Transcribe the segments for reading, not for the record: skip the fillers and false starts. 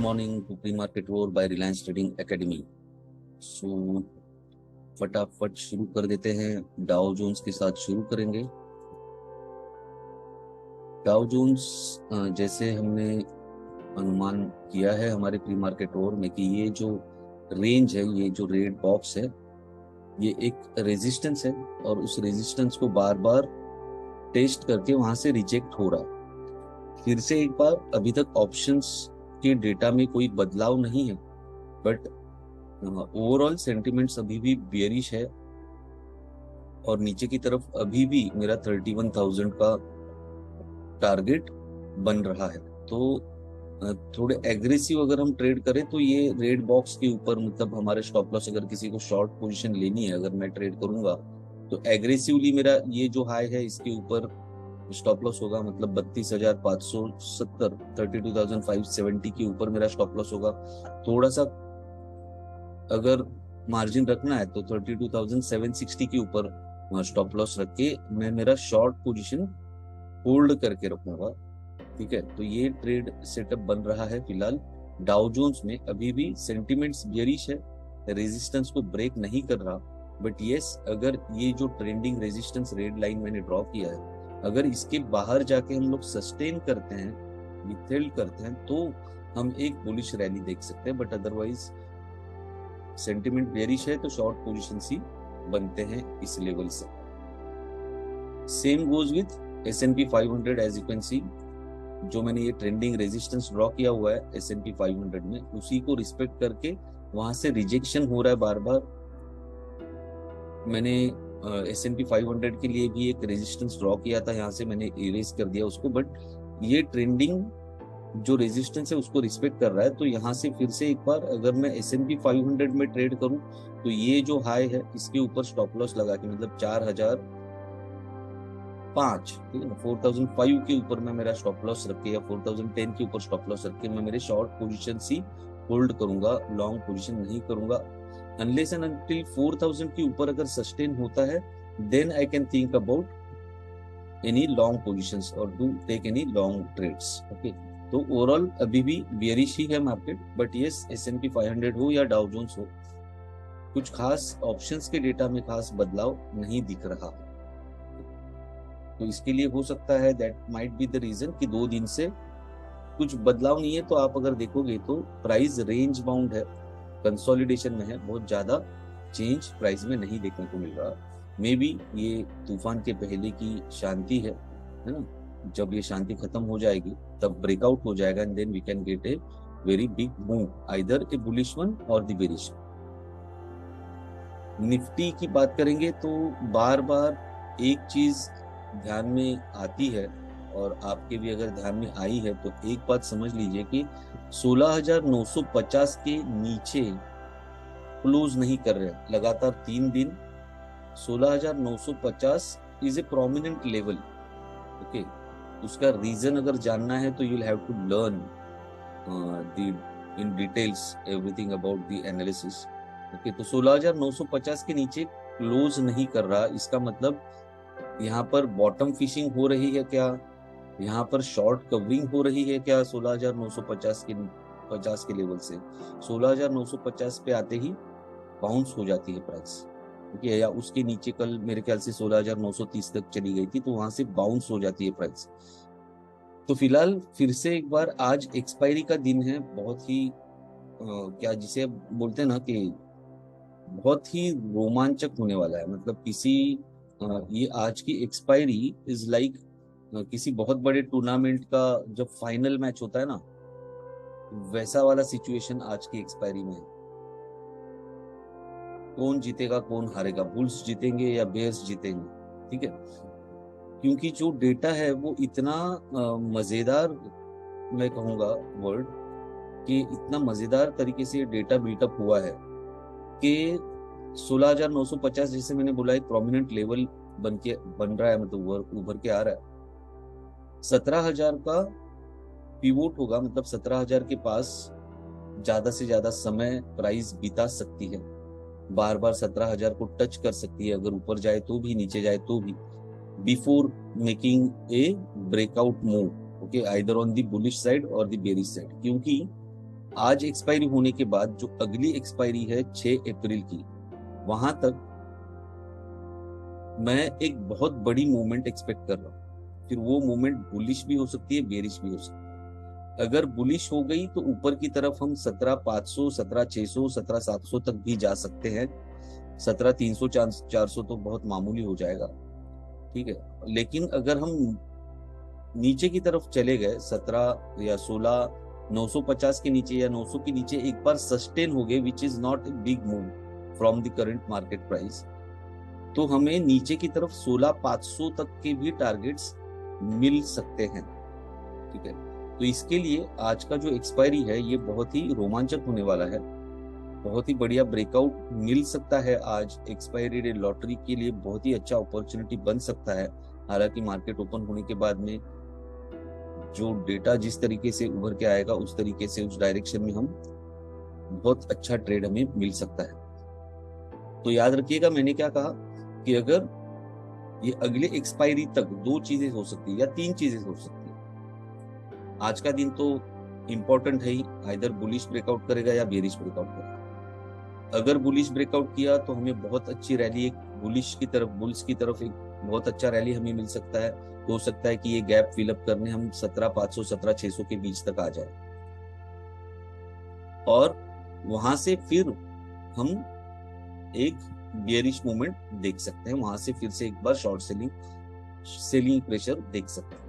morning to pre-market roar by Reliance Trading Academy. So फटाफट शुरू कर देते हैं। डाउ जोन्स के साथ शुरू करेंगे। डाउ जोन्स जैसे हमने अनुमान किया है हमारे प्री मार्केट रोर में कि ये जो रेंज है, ये जो रेड बॉक्स है, ये एक रेजिस्टेंस है और उस रेजिस्टेंस को बार बार टेस्ट करके वहां से रिजेक्ट हो रहा है। फिर से एक बार, अभी तक ऑप्शंस के डेटा में कोई बदलाव नहीं है, बट ओवरऑल सेंटिमेंट्स अभी भी बियरिश है और नीचे की तरफ अभी भी मेरा 31,000 का टारगेट बन रहा है। तो थोड़े एग्रेसिव अगर हम ट्रेड करें तो ये रेड बॉक्स के ऊपर, मतलब हमारे स्टॉप लॉस, अगर किसी को शॉर्ट पोजीशन लेनी है, अगर मैं ट्रेड करूंगा तो एग्रेसिवली मेरा ये जो हाई है इसके ऊपर स्टॉप लॉस होगा, मतलब 32,570, 32,570 के ऊपर मेरा स्टॉप लॉस होगा। थोड़ा सा अगर मार्जिन रखना है तो 32,760 के ऊपर स्टॉप लॉस रख के मैं मेरा शॉर्ट पोजीशन होल्ड करके रखूंगा। ठीक है, तो ये ट्रेड सेटअप बन रहा है फिलहाल। डाउ जोन्स में अभी भी सेंटिमेंट्स बेयरिश है, रेजिस्टेंस को ब्रेक नहीं कर रहा, बट यस, अगर ये जो ट्रेंडिंग रेजिस्टेंस रेड लाइन मैंने ड्रॉ किया है, अगर इसके बाहर जाके हम लोग सस्टेन करते हैं, विथहेल्ड करते हैं, तो हम एक बुलिश रैली देख सकते हैं। बट अदरवाइज सेंटिमेंट बेयरिश है तो शॉर्ट पोजीशंस ही बनते हैं इस लेवल से। Same goes with S&P 500, as you can see, जो मैंने ये ट्रेंडिंग रेजिस्टेंस ड्रॉ किया हुआ है S&P 500 में, उसी को रिस्पेक्ट करके वहां से रिजेक्शन हो रहा है बार बार। मैंने S&P 500 के लिए भी एक रेजिस्टेंस ड्रॉ किया था, यहाँ से मैंने इरेज कर दिया उसको, बट ये ट्रेंडिंग जो रेजिस्टेंस है उसको रिस्पेक्ट कर रहा है। तो यहाँ से फिर से एक बार अगर मैं S&P 500 में ट्रेड करूं तो ये जो हाई है इसके ऊपर स्टॉप लॉस लगा के, मतलब 4,005, ठीक है ना, 4,005 के ऊपर मैं मेरा स्टॉप लॉस रख के, या 4,010 के ऊपर स्टॉप लॉस रख के मैं मेरे शॉर्ट पोजीशन ही होल्ड करूंगा, लॉन्ग पोजीशन नहीं करूंगा। अनलेस एंड अनटिल 4,000 के ऊपर अगर सस्टेन होता है, then I can think about any long positions और do take any long trades. Okay, तो ओवरऑल अभी भी बेयरिश ही है मार्केट, बट यस, S&P 500 हो या डाउ जोन्स हो, कुछ खास ऑप्शंस के डेटा में खास बदलाव नहीं दिख रहा। तो इसके लिए हो सकता है that might be the reason कि 2 दिन से कुछ बदलाव नहीं है। तो आप अगर देखोगे तो प्राइस रेंज बाउंड है, कंसोलिडेशन में है, बहुत ज्यादा चेंज प्राइस में नहीं देखने को मिल रहा। मे बी ये तूफान के पहले की शांति है ना। जब ये शांति खत्म हो जाएगी तब ब्रेकआउट हो जाएगा, and then we can get a very big move, either a bullish one और द बेरिश। निफ्टी की बात करेंगे तो बार बार एक चीज ध्यान में आती है, और आपके भी अगर ध्यान में आई है तो एक बात समझ लीजिए कि 16,950 के नीचे क्लोज नहीं कर रहे हैं लगातार 3 दिन। 16,950 is a prominent level. Okay, उसका रीजन अगर जानना है तो you will have to learn in details everything about the analysis. Okay, तो 16,950 के नीचे क्लोज नहीं कर रहा, इसका मतलब यहाँ पर बॉटम फिशिंग हो रही है क्या, यहाँ पर शॉर्ट कवरिंग हो रही है क्या 16,950 के लेवल से। 16,950 पे आते ही बाउंस हो जाती है प्राइस, ठीक है, या उसके नीचे कल मेरे ख्याल से 16,930 तक चली गई थी, तो वहां से बाउंस हो जाती है प्राइस। तो फिलहाल फिर से एक बार, आज एक्सपायरी का दिन है, बहुत ही क्या जिसे बोलते हैं ना कि बहुत ही रोमांचक होने वाला है। मतलब ये आज की एक्सपायरी इज लाइक किसी बहुत बड़े टूर्नामेंट का जब फाइनल मैच होता है ना, वैसा वाला सिचुएशन आज की एक्सपायरी में है। कौन जीतेगा कौन हारेगा, बुल्स जीतेंगे या बेयर्स जीतेंगे, ठीक है, क्योंकि जो डेटा है वो इतना मजेदार, मैं कहूंगा वर्ड, कि इतना मजेदार तरीके से डेटा बिल्टअप हुआ है कि 16,950 जैसे मैंने बोला एक प्रोमिनेंट लेवल बन रहा है, मतलब उभर के आ रहा है। 17,000 का पिवोट होगा, मतलब 17,000 के पास ज्यादा से ज्यादा समय प्राइस बिता सकती है, बार बार 17,000 को टच कर सकती है, अगर ऊपर जाए तो भी नीचे जाए तो भी, before making a breakout move. Okay, either on the bullish side और द बेरिश साइड, क्योंकि आज एक्सपायरी होने के बाद जो अगली एक्सपायरी है 6 अप्रैल की, वहां तक मैं एक बहुत बड़ी मूवमेंट एक्सपेक्ट कर रहा हूँ। फिर वो मूवमेंट बुलिश भी हो सकती है, बेरिश भी हो सकती है। अगर बुलिश हो गई तो ऊपर की तरफ हम 17,500, 17,600, 17,700 तक भी जा सकते हैं। 17,300, 400 तो बहुत मामूली हो जाएगा, ठीक है। लेकिन अगर हम नीचे की तरफ चले गए 17 या 16, 950 के नीचे या 900 के नीचे एक बार सस्टेन हो गए, which is not a big move from the current market price, तो हमें नीचे की तरफ 16,500 तक के भी टारगेट्स मिल सकते हैं, ठीक है। तो इसके लिए आज का जो एक्सपायरी है ये बहुत ही रोमांचक होने वाला है। बहुत ही बढ़िया ब्रेकआउट मिल सकता है आज एक्सपायरी डे लॉटरी के लिए, बहुत ही अच्छा अपॉर्चुनिटी बन सकता है। हालांकि मार्केट ओपन होने के बाद में जो डेटा जिस तरीके से उभर के आएगा उस तरीके से उस डायरेक्शन में हम बहुत अच्छा ट्रेड हमें मिल सकता है। तो याद रखिएगा मैंने क्या कहा कि अगर ये अगले एक्सपायरी तक 2 चीजें हो सकती है या 3 चीजें हो सकती है। आज का दिन तो इंपॉर्टेंट है ही, आइदर बुलिश ब्रेकआउट करेगा या बेरिश ब्रेकआउट करेगा। अगर बुलिश ब्रेकआउट किया तो हमें बहुत अच्छी रैली, एक बुलिश की तरफ, बुल्स की तरफ एक बहुत अच्छा रैली हमें मिल सकता है। हो सकता है कि ये गैप फिलअप करने हम 17,500, 17,600 के बीच तक आ जाए, और वहां से फिर हम एक बेयरिश मूवमेंट देख सकते हैं। वहां से फिर से एक बार शॉर्ट सेलिंग प्रेशर देख सकते हैं।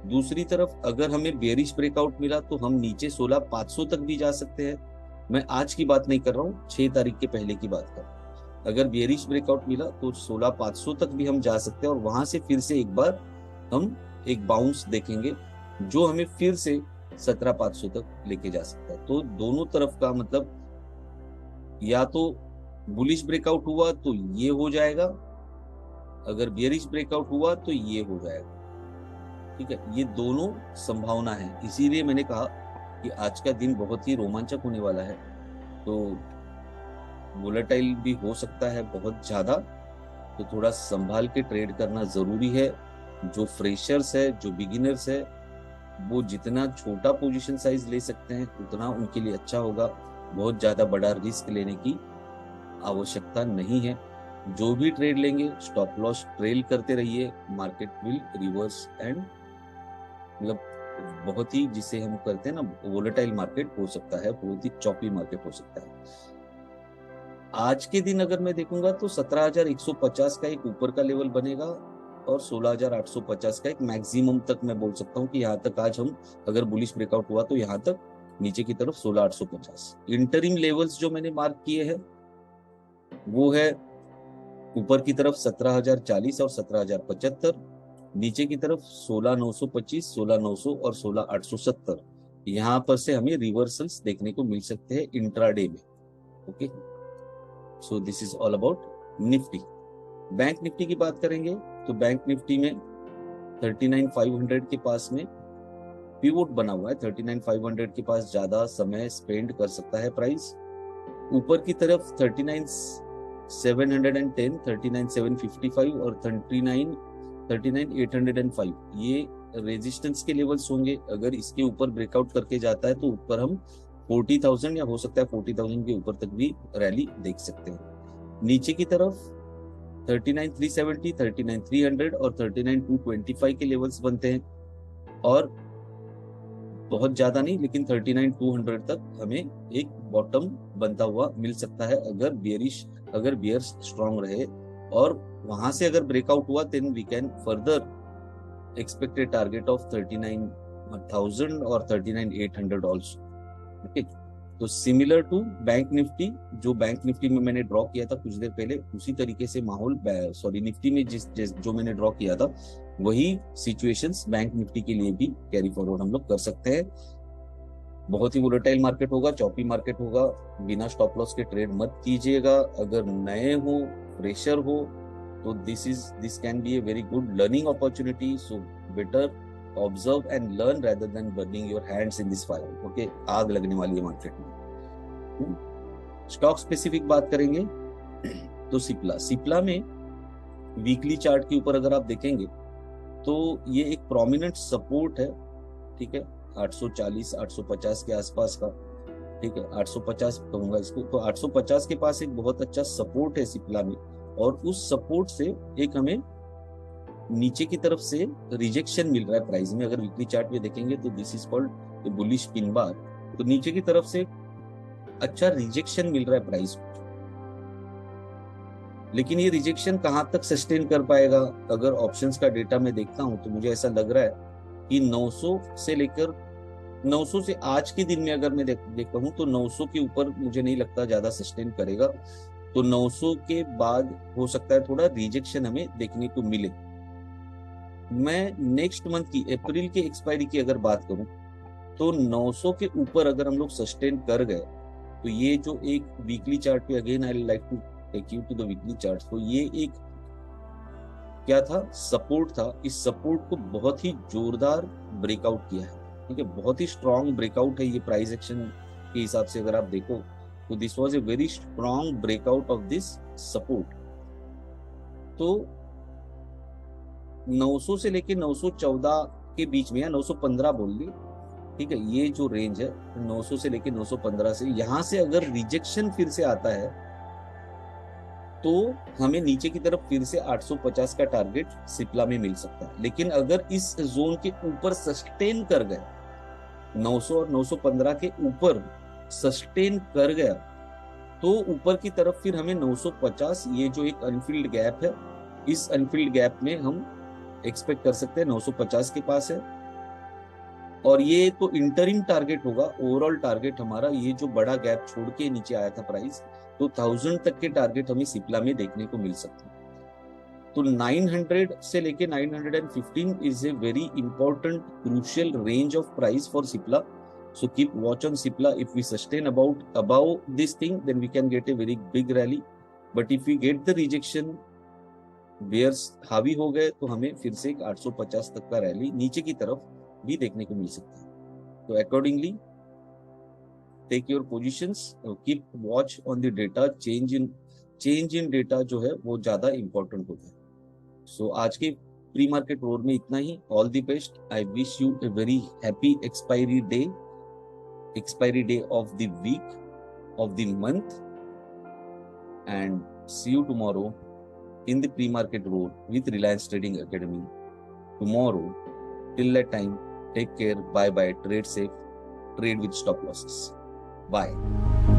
दूसरी तरफ अगर हमें बेयरिश ब्रेकआउट मिला तो हम नीचे 16,500 तक भी जा सकते हैं। मैं आज की बात नहीं कर रहा हूँ, 6 तारीख के पहले की बात कर रहा हूँ। अगर बेयरिश ब्रेकआउट मिला तो 16,500 तक भी हम जा सकते हैं, और वहां से फिर से एक बार हम एक बाउंस देखेंगे जो हमें फिर से 17,500 तक लेके जा सकता है। तो दोनों तरफ का मतलब, या तो बुलिश ब्रेकआउट हुआ तो ये हो जाएगा, अगर बेयरिश ब्रेकआउट हुआ तो ये हो जाएगा, ठीक है। ये दोनों संभावना है, इसीलिए मैंने कहा कि आज का दिन बहुत ही रोमांचक होने वाला है। तो वोलेटाइल भी हो सकता है बहुत ज्यादा, तो थोड़ा संभाल के ट्रेड करना जरूरी है। जो फ्रेशर्स है, जो बिगिनर्स है, वो जितना छोटा पोजीशन साइज ले सकते हैं उतना उनके लिए अच्छा होगा। बहुत ज्यादा बड़ा रिस्क लेने की आवश्यकता नहीं है। जो भी ट्रेड लेंगे स्टॉप लॉस ट्रेल करते रहिए, मार्केट विल रिवर्स एंड मतलब बहुत ही, जिसे हम करते हैं ना वोलेटाइल मार्केट हो सकता है, बहुत ही चॉपी मार्केट हो सकता है। आज के दिन अगर मैं देखूंगा तो 17,150 का एक ऊपर का लेवल बनेगा, और 16,850 का एक मैक्सिमम तक मैं बोल सकता हूँ कि यहाँ तक आज हम, अगर बुलिश ब्रेकआउट हुआ तो यहाँ तक, नीचे की तरफ 16,850। इंटरिम लेवल्स जो मैंने मार्क किए हैं वो है ऊपर की तरफ 17,040 और 17,075, नीचे की तरफ 16,925, 16,900 और 16,870। यहाँ पर से हमें रिवर्सल्स देखने को मिल सकते हैं इंट्राडे में। Okay, so this is all about Nifty. Bank Nifty की बात करेंगे तो बैंक निफ्टी में 39,500 के पास में पिवोट बना हुआ है। 39,500 के पास ज्यादा समय स्पेंड कर सकता है प्राइस। ऊपर की तरफ 39,710, 39,755 और 39,805 ये रेजिस्टेंस के लेवल्स होंगे। अगर इसके ऊपर ब्रेकआउट करके जाता है तो ऊपर हम 40,000 या हो सकता है 40,000 के ऊपर तक भी रैली देख सकते हैं। नीचे की तरफ 39,370, 39,300 और 39,225 के लेवल्स बनते हैं, और बहुत ज्यादा नहीं लेकिन 39,200 तक हमें एक बॉटम बनता हुआ मिल सकता है, अगर बियर्स स्ट्रांग रहे। और वहां से अगर ब्रेकआउट हुआ then we can further expect a target of 39,000 और 39,800 आल्सो। ओके, तो सिमिलर टू बैंक निफ्टी, जो बैंक निफ्टी में मैंने ड्रॉ किया था कुछ देर पहले, उसी तरीके से माहौल निफ्टी में जो मैंने ड्रॉ किया था वही सिचुएशंस बैंक निफ्टी के लिए भी कैरी फॉरवर्ड हम लोग कर सकते हैं। बहुत ही वोलेटाइल मार्केट होगा, चॉपी मार्केट होगा, बिना स्टॉप लॉस के ट्रेड मत कीजिएगा। अगर नए हो, फ्रेशर हो, तो this can be a very good learning opportunity. So better observe and learn rather than burning your hands in this fire. Okay, आग लगने वाली है मार्केट में। स्टॉक स्पेसिफिक बात करेंगे तो सिप्ला में वीकली चार्ट के ऊपर अगर आप देखेंगे तो ये एक प्रोमिनेंट सपोर्ट है, ठीक है, 840 850 के आसपास का। ठीक है, 850 कहूंगा इसको। तो 850 के पास एक बहुत अच्छा सपोर्ट है सिप्ला में, और उस सपोर्ट से एक हमें नीचे की तरफ से रिजेक्शन मिल रहा है प्राइस में। अगर वीकली चार्ट में देखेंगे तो this is called bullish pin bar. तो नीचे की तरफ से अच्छा रिजेक्शन मिल रहा है प्राइस को, लेकिन ये रिजेक्शन कहां तक सस्टेन कर पाएगा? अगर ऑप्शंस का डेटा में देखता हूं तो मुझे ऐसा लग रहा है कि 900 से लेकर 900 से आज के दिन में अगर मैं देखता हूं तो 900 के ऊपर मुझे नहीं लगता ज्यादा सस्टेन करेगा। तो 900 के बाद हो सकता है थोड़ा रिजेक्शन हमें देखने को मिले। मैं नेक्स्ट मंथ की अप्रैल के एक्सपायरी की अगर बात करूं तो 900 के ऊपर अगर हम लोग सस्टेन कर गए तो ये जो एक वीकली चार्ट पे, again I like to take you to the weekly chart, तो ये एक क्या था, सपोर्ट था। इस सपोर्ट को बहुत ही जोरदार ब्रेकआउट किया है, ठीक है, बहुत ही स्ट्रॉन्ग ब्रेकआउट है ये प्राइस एक्शन के हिसाब से अगर आप देखो तो this was a very strong breakout of this support. तो 900 से लेके 914 के बीच में, या 915 बोल ली, ठीक है, ये जो रेंज है 900 से लेके 915 से, यहां से अगर रिजेक्शन फिर से आता है तो हमें नीचे की तरफ फिर से 850 का टारगेट सिप्ला में मिल सकता है। लेकिन अगर इस जोन के ऊपर सस्टेन कर गए, 900 और 915 के ऊपर सस्टेन कर गया, तो ऊपर की तरफ फिर हमें 950, ये जो एक अनफिल्ड गैप है, इस अनफिल्ड गैप में हम एक्सपेक्ट कर सकते हैं 950 के पास है। और ये तो इंटरिम टारगेट होगा, ओवरऑल टारगेट हमारा ये जो बड़ा गैप छोड़ के नीचे आया था प्राइस, तो 1000 तक के टारगेट हमें सिप्ला में देखने को मिल सकते हैं। तो 900 से लेके 915 is a very important crucial range of price for Cipla. So keep watch on Sipla. If we sustain above this thing, then we can get a very big rally. But if we get the rejection, bears हावी हो गए, तो हमें फिर से एक 850 तक का रैली नीचे की तरफ भी देखने को मिल सकता है। तो accordingly take your positions, keep watch on the data. Change in data जो है वो ज्यादा इंपॉर्टेंट होता है। सो आज के प्री मार्केट रोड में इतना ही। All the best. I wish you a very happy expiry day of the week, of the month, and see you tomorrow in the pre-market road with Reliance Trading Academy tomorrow. Till that time, take care, bye bye, trade safe, trade with stop losses. Bye.